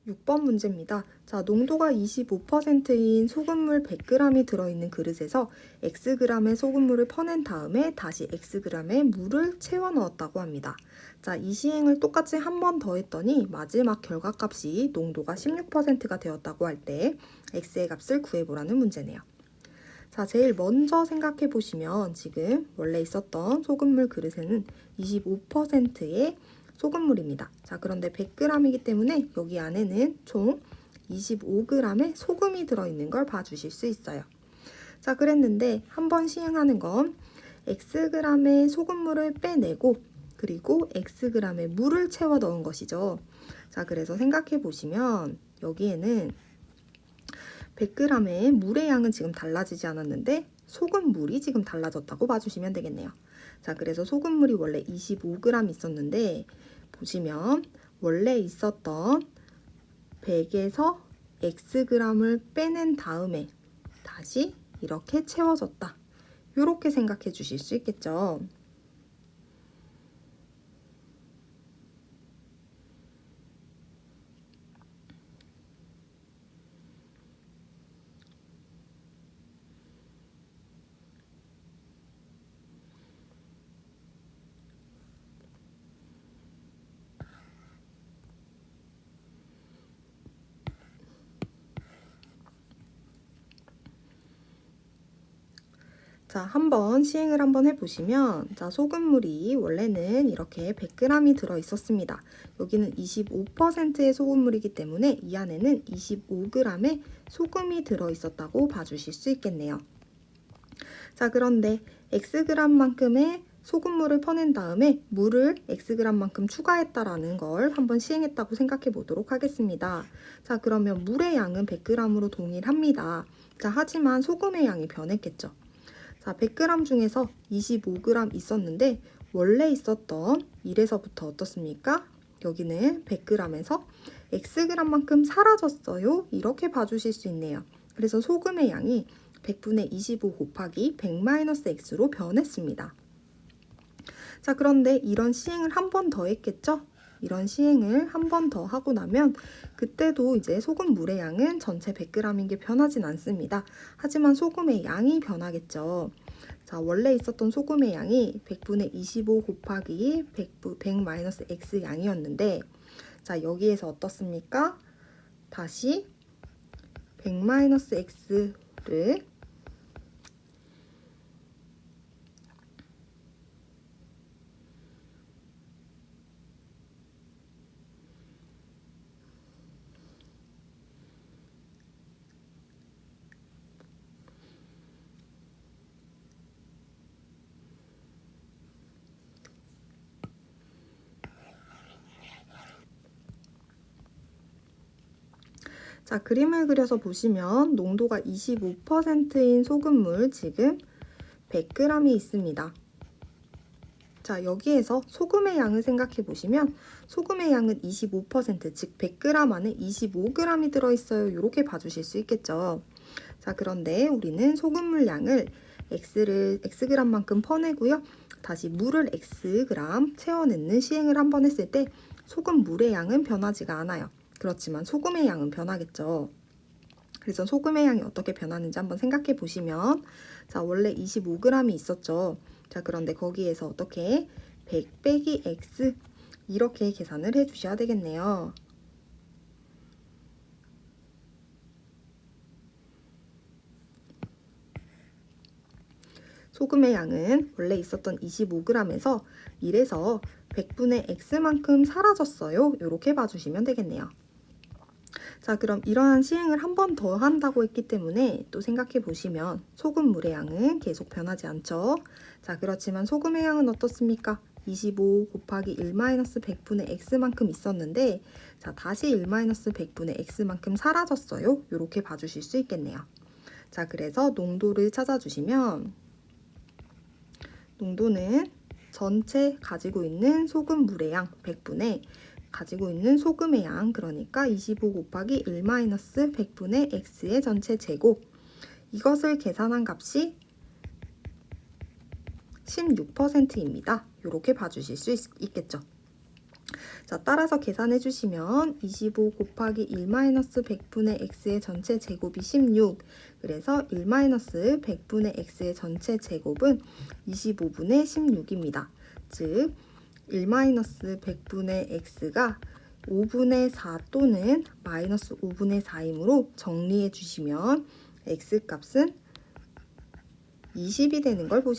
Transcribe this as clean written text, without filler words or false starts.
6번 문제입니다. 자, 농도가 25%인 소금물 100g이 들어있는 그릇에서 Xg의 소금물을 퍼낸 다음에 다시 Xg의 물을 채워 넣었다고 합니다. 자, 이 시행을 똑같이 한 번 더 했더니 마지막 결과값이 농도가 16%가 되었다고 할 때 X의 값을 구해보라는 문제네요. 자, 제일 먼저 생각해 보시면 지금 원래 있었던 소금물 그릇에는 25%의 소금물입니다. 자, 그런데 100g이기 때문에 여기 안에는 총 25g의 소금이 들어있는 걸 봐주실 수 있어요. 자, 그랬는데 한번 시행하는 건 Xg의 소금물을 빼내고 그리고 Xg의 물을 채워 넣은 것이죠. 자, 그래서 생각해 보시면 여기에는 100g의 물의 양은 지금 달라지지 않았는데 소금물이 지금 달라졌다고 봐주시면 되겠네요. 자, 그래서 소금물이 원래 25g 있었는데 보시면 원래 있었던 100에서 Xg을 빼낸 다음에 다시 이렇게 채워졌다. 이렇게 생각해 주실 수 있겠죠. 자, 한번 시행을 한번 해보시면 자, 소금물이 원래는 이렇게 100g이 들어있었습니다. 여기는 25%의 소금물이기 때문에 이 안에는 25g의 소금이 들어있었다고 봐주실 수 있겠네요. 자, 그런데 Xg만큼의 소금물을 퍼낸 다음에 물을 Xg만큼 추가했다라는 걸 한번 시행했다고 생각해 보도록 하겠습니다. 자, 그러면 물의 양은 100g으로 동일합니다. 자, 하지만 소금의 양이 변했겠죠. 자, 100g 중에서 25g 있었는데 원래 있었던 1에서부터 어떻습니까? 여기는 100g에서 Xg만큼 사라졌어요. 이렇게 봐주실 수 있네요. 그래서 소금의 양이 100분의 25 곱하기 100-x로 변했습니다. 자, 그런데 이런 시행을 한 번 더 했겠죠? 이런 시행을 한 번 더 하고 나면 그때도 이제 소금물의 양은 전체 100g인 게 변하진 않습니다. 하지만 소금의 양이 변하겠죠. 자, 원래 있었던 소금의 양이 100분의 25 곱하기 100-x 양이었는데 자, 여기에서 어떻습니까? 다시 100-x를 자, 그림을 그려서 보시면 농도가 25%인 소금물 지금 100g이 있습니다. 자, 여기에서 소금의 양을 생각해 보시면 소금의 양은 25%, 즉 100g 안에 25g이 들어있어요. 이렇게 봐주실 수 있겠죠. 자, 그런데 우리는 소금물 양을 Xg만큼 퍼내고요. 다시 물을 Xg 채워넣는 시행을 한번 했을 때 소금물의 양은 변하지가 않아요. 그렇지만 소금의 양은 변하겠죠. 그래서 소금의 양이 어떻게 변하는지 한번 생각해 보시면 자, 원래 25g이 있었죠. 자, 그런데 거기에서 어떻게 100 빼기 X 이렇게 계산을 해 주셔야 되겠네요. 소금의 양은 원래 있었던 25g에서 1에서 100분의 x만큼 사라졌어요. 이렇게 봐주시면 되겠네요. 자, 그럼 이러한 시행을 한 번 더 한다고 했기 때문에 또 생각해 보시면 소금물의 양은 계속 변하지 않죠. 자, 그렇지만 소금의 양은 어떻습니까? 25 곱하기 1-100분의 x만큼 있었는데 자, 다시 1-100분의 x만큼 사라졌어요. 이렇게 봐주실 수 있겠네요. 자, 그래서 농도를 찾아주시면 농도는 전체 가지고 있는 소금물의 양 100분의 가지고 있는 소금의 양, 그러니까 25 곱하기 1-100분의 x의 전체 제곱, 이것을 계산한 값이 16%입니다. 이렇게 봐주실 수 있겠죠. 자, 따라서 계산해 주시면 25 곱하기 1-100분의 x의 전체 제곱이 16. 그래서 1-100분의 x의 전체 제곱은 25분의 16입니다. 즉 1-100분의 x가 5분의 4 또는 마이너스 5분의 4이므로 정리해 주시면 x 값은 20이 되는 걸 보시면